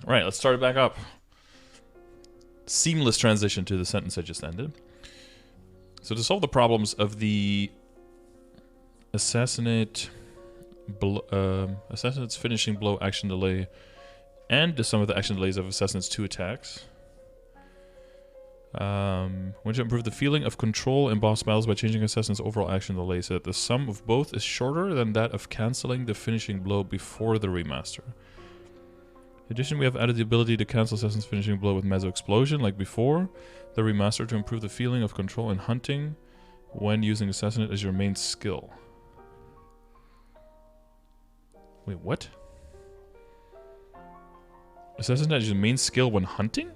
Right, let's start it back up. Seamless transition to the sentence I just ended. So to solve the problems of the assassinate's finishing blow action delay and the sum of the action delays of Assassin's 2 attacks, want to improve the feeling of control in boss battles by changing Assassin's overall action delay so that the sum of both is shorter than that of cancelling the finishing blow before the remaster. In addition, we have added the ability to cancel Assassin's finishing blow with Mezzo Explosion, like before the remaster, to improve the feeling of control in hunting when using Assassinate as your main skill. Wait, what? Assassinate as your main skill when hunting?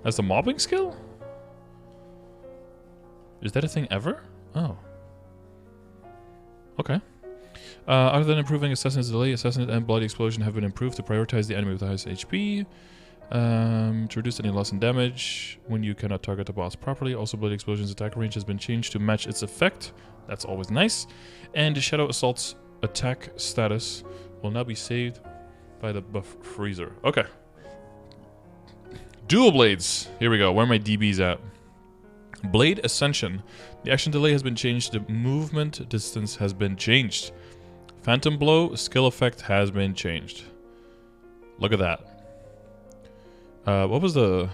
As the mobbing skill? Is that a thing ever? Oh. Okay. Other than improving Assassin's delay, Assassinate and Bloody Explosion have been improved to prioritize the enemy with the highest HP. To reduce any loss in damage when you cannot target the boss properly. Also, Bloody Explosion's attack range has been changed to match its effect. That's always nice. And the Shadow Assault's attack status will now be saved by the buff freezer. Okay. Dual Blades. Here we go. Where are my DBs at? Blade Ascension. The action delay has been changed. The movement distance has been changed. Phantom Blow skill effect has been changed. Look at that. What was the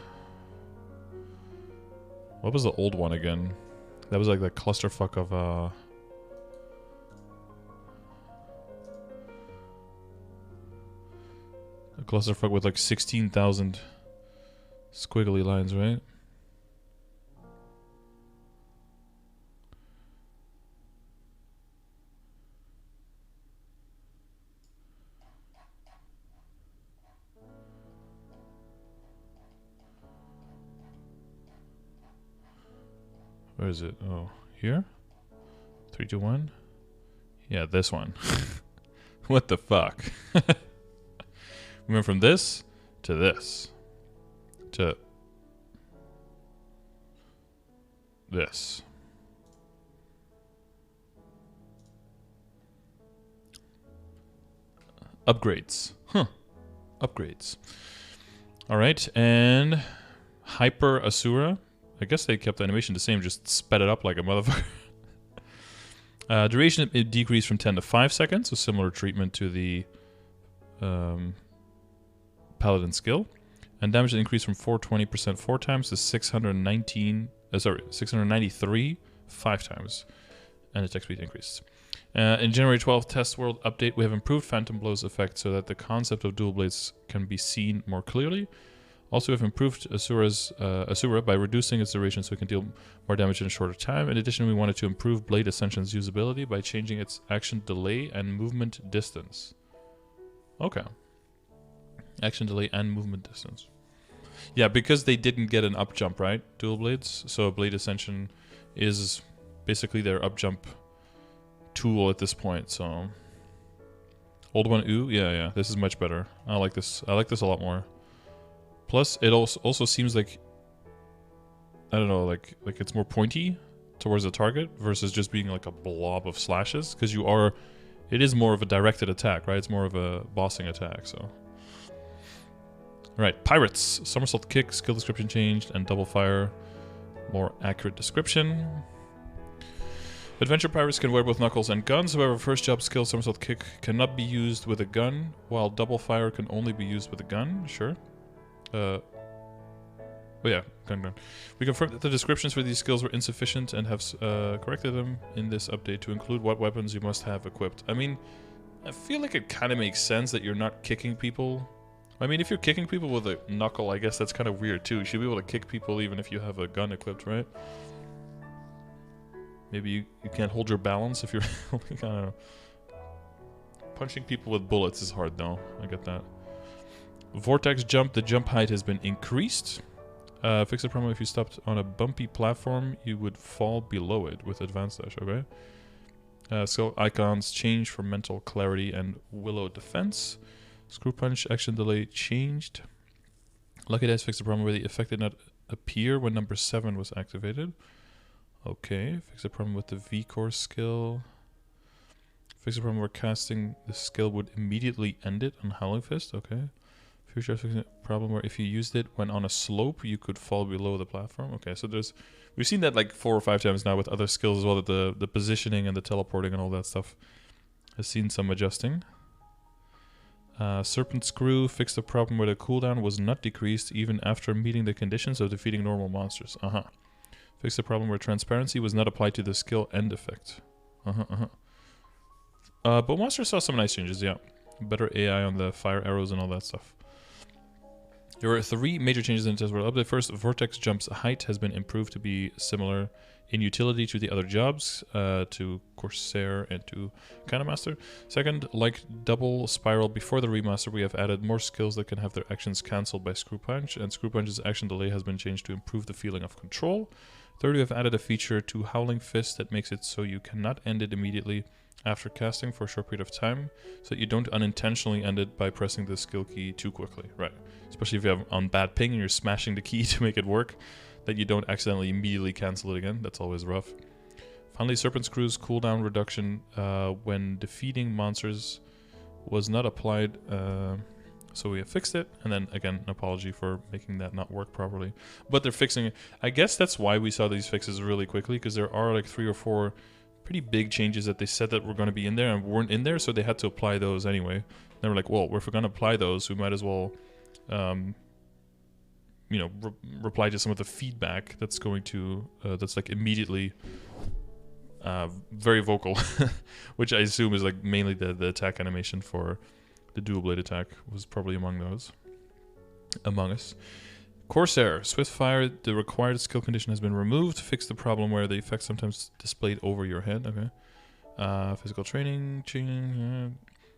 old one again? That was like the clusterfuck of a clusterfuck with like 16,000 squiggly lines, right? Where is it? Oh, here? 3, 2, 1? Yeah, this one. What the fuck? We went from this to this to this. Upgrades. Huh. Upgrades. Alright, and Hyper Asura. I guess they kept the animation the same, just sped it up like a motherfucker. Duration it decreased from 10 to 5 seconds, so similar treatment to the Paladin skill. And damage increased from 420% 4 times to 693 5 times. And attack speed increased. In January 12th Test World Update, we have improved Phantom Blow's effect so that the concept of dual blades can be seen more clearly. Also, we've improved Asura by reducing its duration so it can deal more damage in a shorter time. In addition, we wanted to improve Blade Ascension's usability by changing its action delay and movement distance. Okay. Action delay and movement distance. Yeah, because they didn't get an up jump, right? Dual blades. So Blade Ascension is basically their up jump tool at this point. So old one, ooh, yeah. This is much better. I like this. I like this a lot more. Plus, it also seems like, I don't know, like it's more pointy towards the target versus just being like a blob of slashes. Because it is more of a directed attack, right? It's more of a bossing attack, so. Alright, Pirates. Somersault Kick, skill description changed, and Double Fire, more accurate description. Adventure Pirates can wear both knuckles and guns, however, first job skill Somersault Kick cannot be used with a gun, while Double Fire can only be used with a gun, sure. Oh yeah, gun. We confirmed that the descriptions for these skills were insufficient and have corrected them in this update to include what weapons you must have equipped. I mean, I feel like it kind of makes sense that you're not kicking people. I mean, if you're kicking people with a knuckle, I guess that's kind of weird too. You should be able to kick people even if you have a gun equipped, right? Maybe you can't hold your balance if you're... I don't know. Punching people with bullets is hard though, I get that. Vortex Jump, the jump height has been increased. Fix the problem if you stopped on a bumpy platform, you would fall below it with advanced dash, okay? Skill icons change for mental clarity and willow defense. Screw punch action delay changed. Lucky Dice fixed the problem where the effect did not appear when number 7 was activated. Okay, fix the problem with the V-Core skill. Fix the problem where casting the skill would immediately end it on Howling Fist, okay. Future fixing a problem where if you used it when on a slope, you could fall below the platform. Okay, so we've seen that like 4 or 5 times now with other skills as well, that the positioning and the teleporting and all that stuff has seen some adjusting. Serpent Screw fixed the problem where the cooldown was not decreased even after meeting the conditions of defeating normal monsters. Fixed the problem where transparency was not applied to the skill end effect. But Monster saw some nice changes, yeah. Better AI on the fire arrows and all that stuff. There were 3 major changes in the test world update. First, Vortex Jump's height has been improved to be similar in utility to the other jobs, to Corsair and to Cannoneer. Second, like Double Spiral before the remaster, we have added more skills that can have their actions cancelled by Screw Punch, and Screw Punch's action delay has been changed to improve the feeling of control. Third, we have added a feature to Howling Fist that makes it so you cannot end it immediately after casting for a short period of time, so that you don't unintentionally end it by pressing the skill key too quickly. Right. Especially if you have on bad ping and you're smashing the key to make it work, that you don't accidentally immediately cancel it again. That's always rough. Finally, Serpent Screw's cooldown reduction when defeating monsters was not applied, so we have fixed it. And then again, an apology for making that not work properly. But they're fixing it. I guess that's why we saw these fixes really quickly, because there are like 3 or 4 pretty big changes that they said that were going to be in there and weren't in there, so they had to apply those anyway. They were like, well, if we're going to apply those, we might as well, you know, reply to some of the feedback that's going to, that's like immediately very vocal, which I assume is like mainly the attack animation for the dual blade attack was probably among those. Among us. Corsair, Swift Fire, the required skill condition has been removed. Fix the problem where the effect sometimes displayed over your head. Okay. Physical training.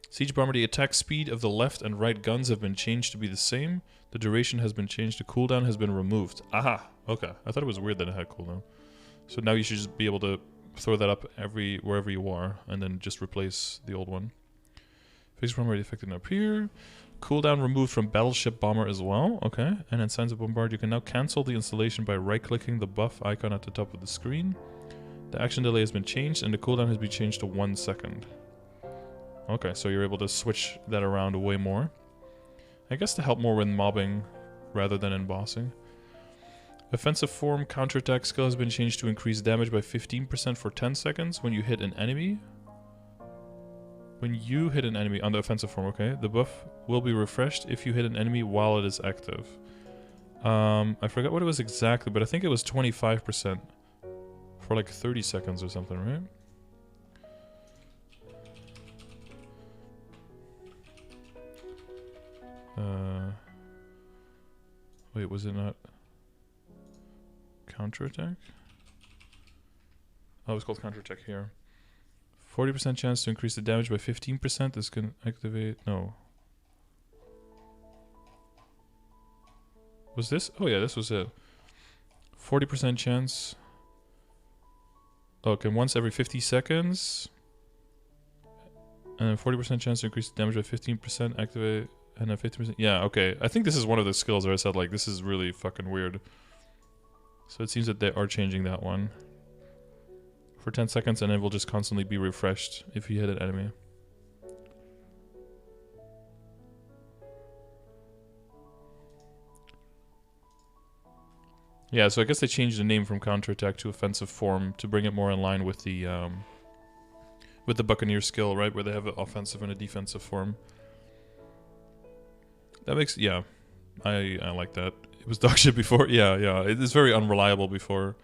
Siege Bomber, the attack speed of the left and right guns have been changed to be the same. The duration has been changed. The cooldown has been removed. Aha. Okay. I thought it was weird that it had cooldown. So now you should just be able to throw that up wherever you are and then just replace the old one. Fix the bomber, the effect didn't appear. Cooldown removed from Battleship Bomber as well. Okay. And in Signs of Bombard, you can now cancel the installation by right-clicking the buff icon at the top of the screen. The action delay has been changed, and the cooldown has been changed to 1 second. Okay, so you're able to switch that around way more. I guess to help more when mobbing rather than in bossing. Offensive form counterattack skill has been changed to increase damage by 15% for 10 seconds when you hit an enemy. When you hit an enemy on the offensive form, okay, the buff will be refreshed if you hit an enemy while it is active. I forgot what it was exactly, but I think it was 25% for like 30 seconds or something, right? Wait, was it not counterattack? Oh, it's called counterattack here. 40% chance to increase the damage by 15%. This can activate. No. Was this? Oh, yeah, this was it. 40% chance. Okay, once every 50 seconds. And then 40% chance to increase the damage by 15%. Activate. And then 50%. Yeah, okay. I think this is one of the skills where I said, like, this is really fucking weird. So it seems that they are changing that one. For 10 seconds, and it will just constantly be refreshed if you hit an enemy. Yeah, so I guess they changed the name from counterattack to offensive form to bring it more in line with the Buccaneer skill, right? Where they have an offensive and a defensive form. That makes, yeah, I like that. It was dog shit before. Yeah, it's very unreliable before.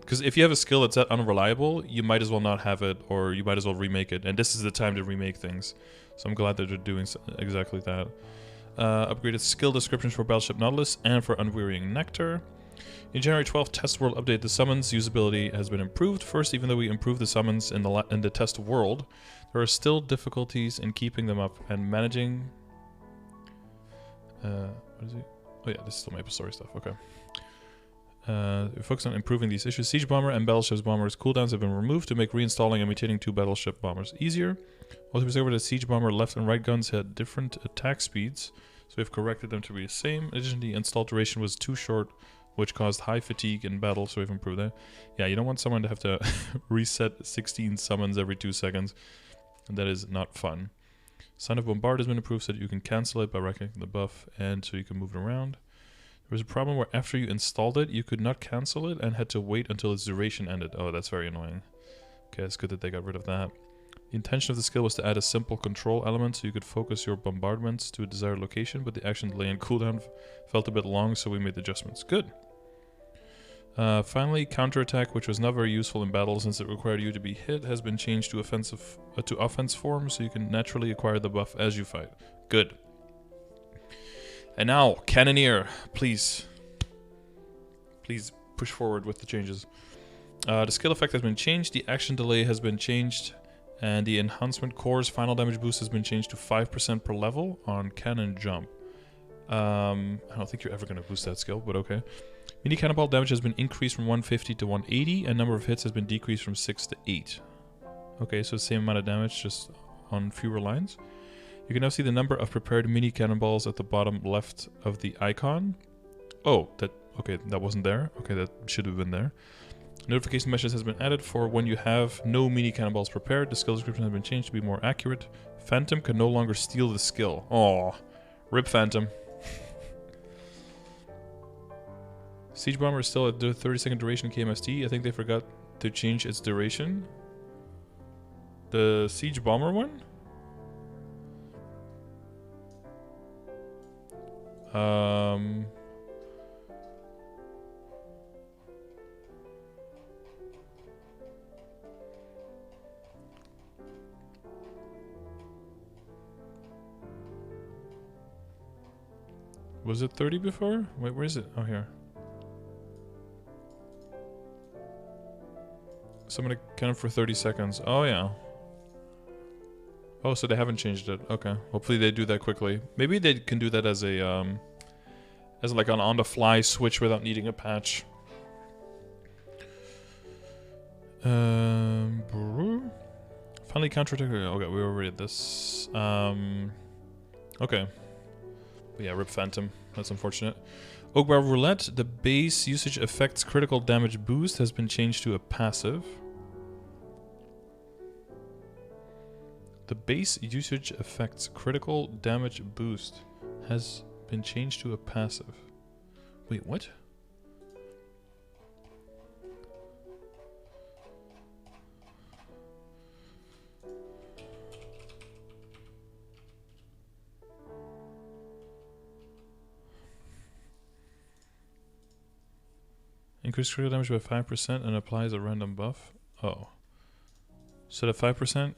Because if you have a skill that's that unreliable, you might as well not have it, or you might as well remake it. And this is the time to remake things. So I'm glad that they're doing exactly that. Upgraded skill descriptions for Battleship Nautilus and for Unwearying Nectar. In January 12th Test World update, the summons usability has been improved. First, even though we improved the summons in the test world, there are still difficulties in keeping them up and managing... what is it? Oh yeah, this is still MapleStory stuff, okay. We focus on improving these issues. Siege Bomber and Battleship Bomber's cooldowns have been removed to make reinstalling and mutating 2 Battleship Bombers easier. Also discovered that Siege Bomber left and right guns had different attack speeds, so we've corrected them to be the same. In addition, the install duration was too short, which caused high fatigue in battle, so we've improved that. Yeah, you don't want someone to have to reset 16 summons every 2 seconds. That is not fun. Sign of Bombard has been improved so that you can cancel it by right-clicking the buff and so you can move it around. There was a problem where after you installed it, you could not cancel it and had to wait until its duration ended. Oh, that's very annoying. Okay, it's good that they got rid of that. The intention of the skill was to add a simple control element so you could focus your bombardments to a desired location, but the action delay and cooldown felt a bit long, so we made adjustments. Good. Finally, counterattack, which was not very useful in battle since it required you to be hit, has been changed to offense form, so you can naturally acquire the buff as you fight. Good. And now, Cannoneer, please push forward with the changes. The skill effect has been changed, the action delay has been changed, and the enhancement core's final damage boost has been changed to 5% per level on cannon jump. I don't think you're ever going to boost that skill, but okay. Mini cannonball damage has been increased from 150 to 180, and number of hits has been decreased from 6 to 8. Okay, so the same amount of damage, just on fewer lines. You can now see the number of prepared mini cannonballs at the bottom left of the icon. Oh, that wasn't there. Okay, that should have been there. Notification message has been added for when you have no mini cannonballs prepared. The skill description has been changed to be more accurate. Phantom can no longer steal the skill. Aw, rip Phantom. Siege Bomber is still at the 30-second duration KMST. I think they forgot to change its duration. The Siege Bomber one? Was it 30 before? Wait, where is it? Oh, here. Someone count for 30 seconds. Oh, yeah. Oh, so they haven't changed it. Okay. Hopefully they do that quickly. Maybe they can do that as a, as like an on-the-fly switch without needing a patch. Finally counterattack. Okay, we already did this. Okay. But yeah, rip Phantom. That's unfortunate. Oakbar Roulette, the base usage effects critical damage boost has been changed to a passive. The base usage effects critical damage boost has been changed to a passive. Wait, what? Increase critical damage by 5% and applies a random buff. Oh. So the 5%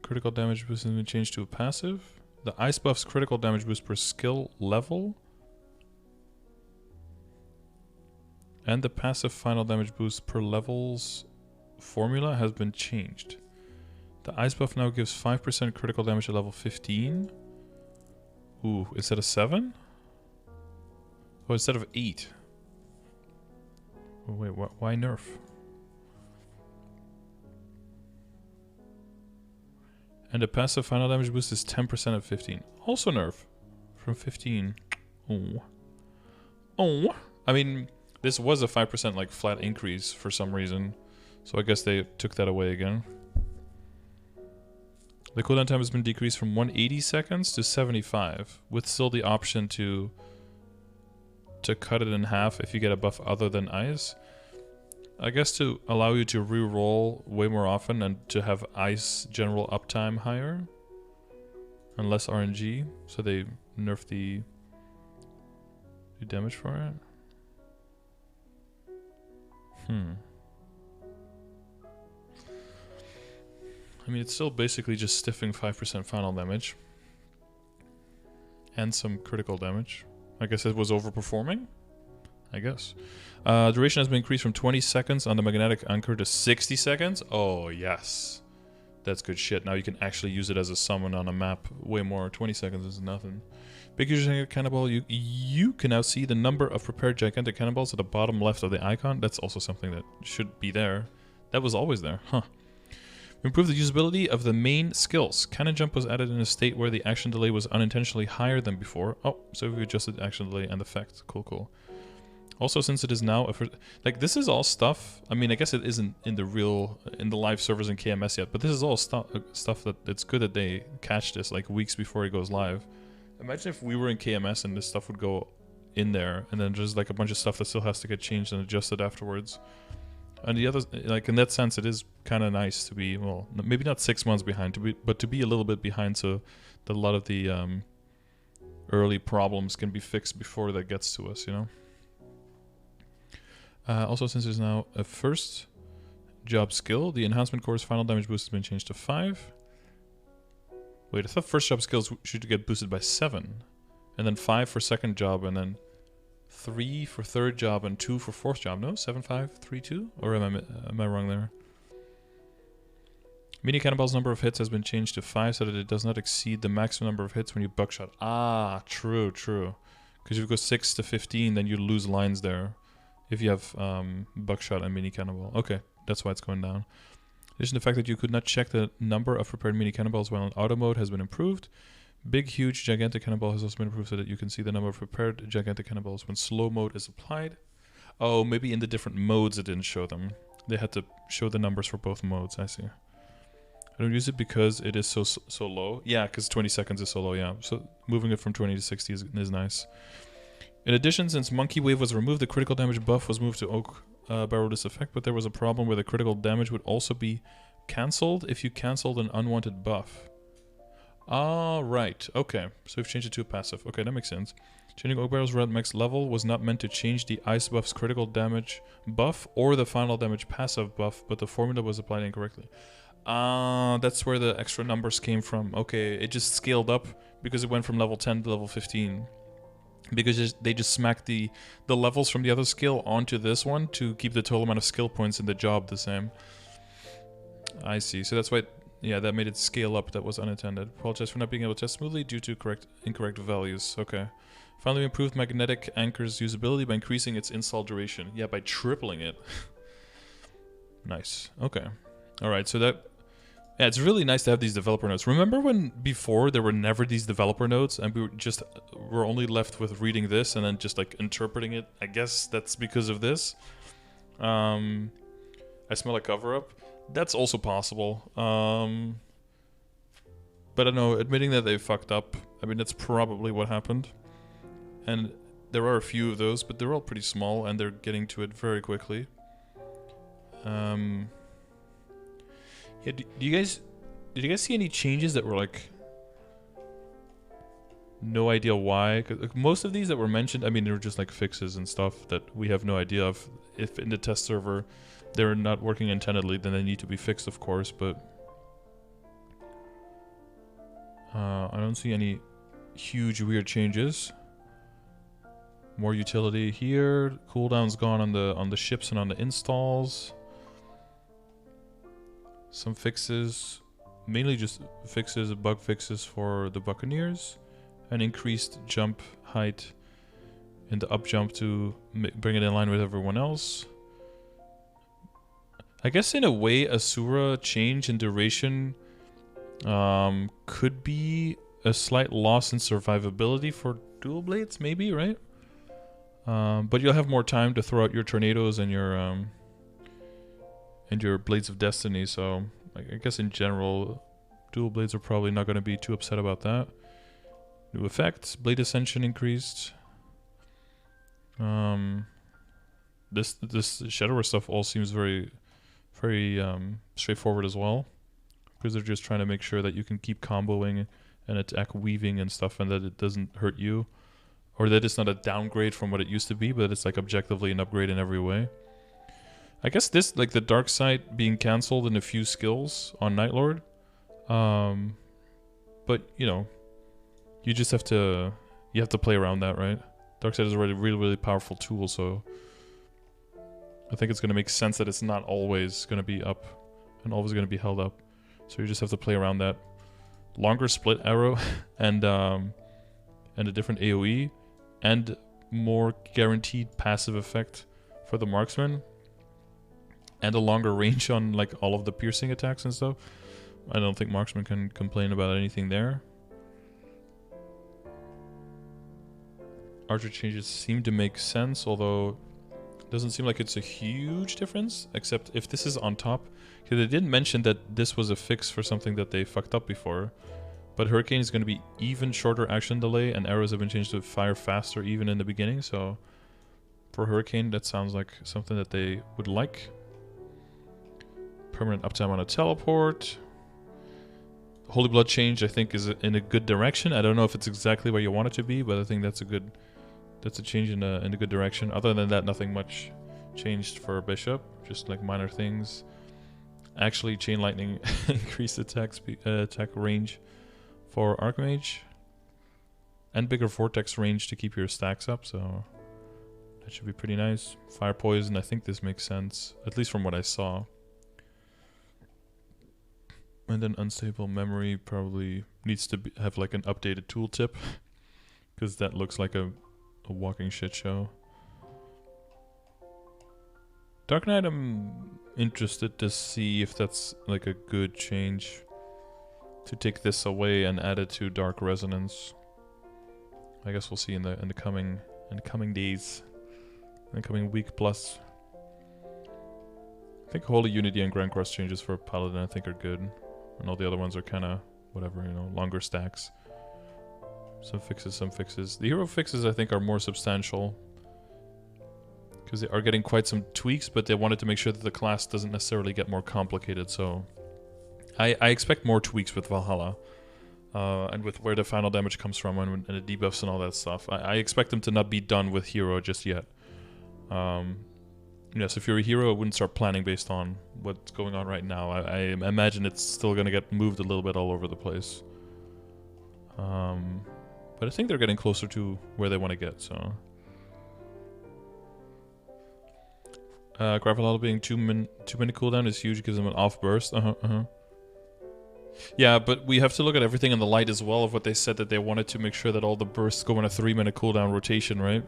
critical damage boost has been changed to a passive. The ice buff's critical damage boost per skill level. And the passive final damage boost per level's formula has been changed. The ice buff now gives 5% critical damage at level 15. Ooh, instead of 7? Oh, instead of 8. Oh, wait, why nerf? And the passive final damage boost is 10% at 15. Also nerf. From 15. Oh. Oh. I mean, this was a 5% like flat increase for some reason. So I guess they took that away again. The cooldown time has been decreased from 180 seconds to 75. With still the option to cut it in half if you get a buff other than ice. I guess to allow you to re-roll way more often and to have ice general uptime higher. And less RNG. So they nerfed the damage for it. I mean, it's still basically just stiffing 5% final damage. And some critical damage. I guess it was overperforming? I guess. Duration has been increased from 20 seconds on the magnetic anchor to 60 seconds. Oh, yes. That's good shit. Now you can actually use it as a summon on a map way more. 20 seconds is nothing. Big user cannonball. You can now see the number of prepared gigantic cannonballs at the bottom left of the icon. That's also something that should be there. That was always there. Huh. Improve the usability of the main skills. Cannon jump was added in a state where the action delay was unintentionally higher than before. Oh, so we adjusted action delay and effect. Cool, cool. Also, since it is now like this is all stuff. I mean, I guess it isn't in the live servers in KMS yet, but this is all stuff that it's good that they catch this like weeks before it goes live. Imagine if we were in KMS and this stuff would go in there, and then there's like a bunch of stuff that still has to get changed and adjusted afterwards. And the other, like in that sense, it is kind of nice to be, well, maybe not 6 months behind, but to be a little bit behind, so that a lot of the early problems can be fixed before that gets to us, you know. Also, since there's now a first job skill, the enhancement core's final damage boost has been changed to 5. Wait, I thought first job skills should get boosted by 7, and then 5 for second job, and then 3 for third job and 2 for fourth job. No, 7, 5, 3, 2? Or am I wrong there? Mini Cannonball's number of hits has been changed to 5 so that it does not exceed the maximum number of hits when you buckshot. Ah, true. Because if you go 6 to 15, then you lose lines there. If you have buckshot and mini cannonball. Okay, that's why it's going down. In addition to the fact that you could not check the number of prepared mini cannonballs while in auto mode has been improved. Big, huge, gigantic cannonball has also been improved so that you can see the number of prepared gigantic cannonballs when slow mode is applied. Oh, maybe in the different modes it didn't show them. They had to show the numbers for both modes, I see. I don't use it because it is so low. Yeah, because 20 seconds is so low, yeah. So moving it from 20 to 60 is nice. In addition, since Monkey Wave was removed, the critical damage buff was moved to Oak Barrel this effect, but there was a problem where the critical damage would also be cancelled if you cancelled an unwanted buff. Ah, right. Okay. So we've changed it to a passive. Okay, that makes sense. Changing Oak Barrel's red max level was not meant to change the ice buff's critical damage buff or the final damage passive buff, but the formula was applied incorrectly. Ah, that's where the extra numbers came from. Okay, it just scaled up because it went from level 10 to level 15. Because they just smacked the levels from the other skill onto this one to keep the total amount of skill points in the job the same. I see. So that's why, yeah, that made it scale up. That was unintended. Apologize for not being able to test smoothly due to incorrect values. Okay. Finally, we improved Magnetic Anchor's usability by increasing its install duration. Yeah, by tripling it. Nice. Okay. All right. So that... Yeah, it's really nice to have these developer notes. Remember when before there were never these developer notes and we were only left with reading this and then just like interpreting it? I guess that's because of this. I smell a cover-up. That's also possible. But I don't know, admitting that they fucked up, I mean, that's probably what happened. And there are a few of those, but they're all pretty small and they're getting to it very quickly. Yeah, did you guys see any changes that were like no idea why? 'Cause like, most of these that were mentioned, I mean, they were just like fixes and stuff that we have no idea of. If in the test server they're not working intendedly, then they need to be fixed, of course. But I don't see any huge weird changes. More utility here. Cooldown's gone on the ships and on the installs. Some fixes, mainly just fixes, bug fixes for the Buccaneers. An increased jump height in the up jump to bring it in line with everyone else. I guess in a way, Asura change in duration could be a slight loss in survivability for dual blades, maybe, right? But you'll have more time to throw out your tornadoes and your Blades of Destiny, so I guess in general, dual blades are probably not going to be too upset about that. New effects, Blade Ascension increased. This Shadower stuff all seems very straightforward as well, because they're just trying to make sure that you can keep comboing and attack weaving and stuff, and that it doesn't hurt you, or that it's not a downgrade from what it used to be, but it's like objectively an upgrade in every way. I guess this, like the dark side being cancelled in a few skills on Night Lord. But, you know, you just have to play around that, right? Dark side is already a really, really powerful tool, so I think it's going to make sense that it's not always going to be up and always going to be held up. So you just have to play around that. Longer split arrow and a different AoE and more guaranteed passive effect for the marksman. And a longer range on like all of the piercing attacks and stuff. I don't think marksman can complain about anything there. Archer changes seem to make sense, although Doesn't seem like it's a huge difference, except if this is on top. Because they didn't mention that this was a fix for something that they fucked up before. But Hurricane is going to be even shorter action delay, and arrows have been changed to fire faster even in the beginning, so... For Hurricane, that sounds like something that they would like. Permanent uptime on a teleport. Holy Blood change, I think, is in a good direction. I don't know if it's exactly where you want it to be, but I think that's a good... That's a change in a good direction. Other than that, nothing much changed for Bishop. Just like minor things. Actually, Chain Lightning increased attack range for Archmage. And bigger Vortex range to keep your stacks up, so... That should be pretty nice. Fire Poison, I think this makes sense. At least from what I saw. And then Unstable Memory probably needs to have like an updated tooltip. Because that looks like a walking shit show. Dark Knight, I'm interested to see if that's like a good change. To take this away and add it to Dark Resonance. I guess we'll see in the coming days. In the coming week plus. I think Holy Unity and Grand Cross changes for Paladin I think are good. And all the other ones are kinda whatever, you know, longer stacks. Some fixes, some fixes. The hero fixes I think are more substantial. Because they are getting quite some tweaks, but they wanted to make sure that the class doesn't necessarily get more complicated, so... I expect more tweaks with Valhalla. And with where the final damage comes from and the debuffs and all that stuff. I expect them to not be done with hero just yet. Yes, if you're a hero, I wouldn't start planning based on what's going on right now. I imagine it's still going to get moved a little bit all over the place. But I think they're getting closer to where they want to get, so... Gravel being 2 minute cooldown is huge, gives them an off burst. Yeah, but we have to look at everything in the light as well of what they said that they wanted to make sure that all the bursts go in a 3-minute cooldown rotation, right?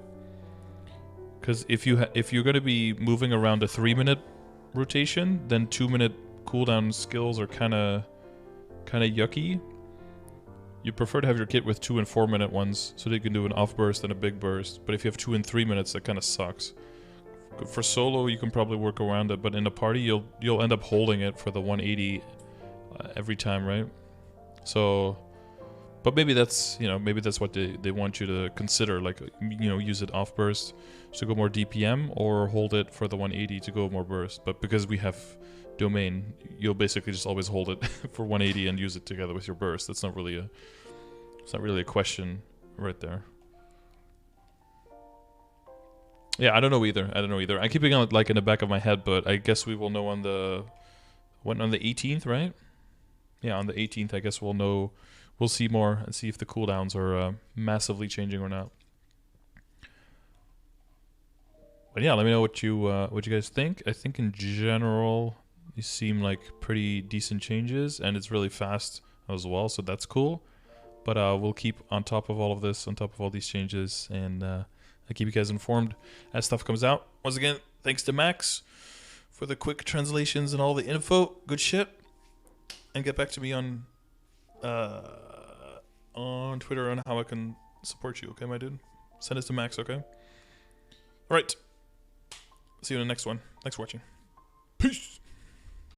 Because if you're going to be moving around a 3-minute rotation, then 2-minute cooldown skills are kind of yucky. You prefer to have your kit with 2 and 4-minute ones, so that you can do an off burst and a big burst. But if you have 2 and 3 minutes, that kind of sucks. For solo, you can probably work around it, but in a party, you'll end up holding it for the 180 every time, right? So, but maybe that's what they want you to consider, like, you know, use it off burst to go more DPM, or hold it for the 180 to go more burst. But because we have domain, you'll basically just always hold it for 180 and use it together with your burst. That's not really a question right there. Yeah, I don't know either. I'm keeping it like in the back of my head, but I guess we will know on the 18th, right? Yeah, on the 18th, I guess we'll know. We'll see more and see if the cooldowns are massively changing or not. But yeah, let me know what you guys think. I think in general, these seem like pretty decent changes, and it's really fast as well, so that's cool. But we'll keep on top of all of this, on top of all these changes, and I'll keep you guys informed as stuff comes out. Once again, thanks to Max for the quick translations and all the info. Good shit. And get back to me on Twitter on how I can support you, okay, my dude? Send it to Max, okay? All right. See you in the next one. Thanks for watching. Peace.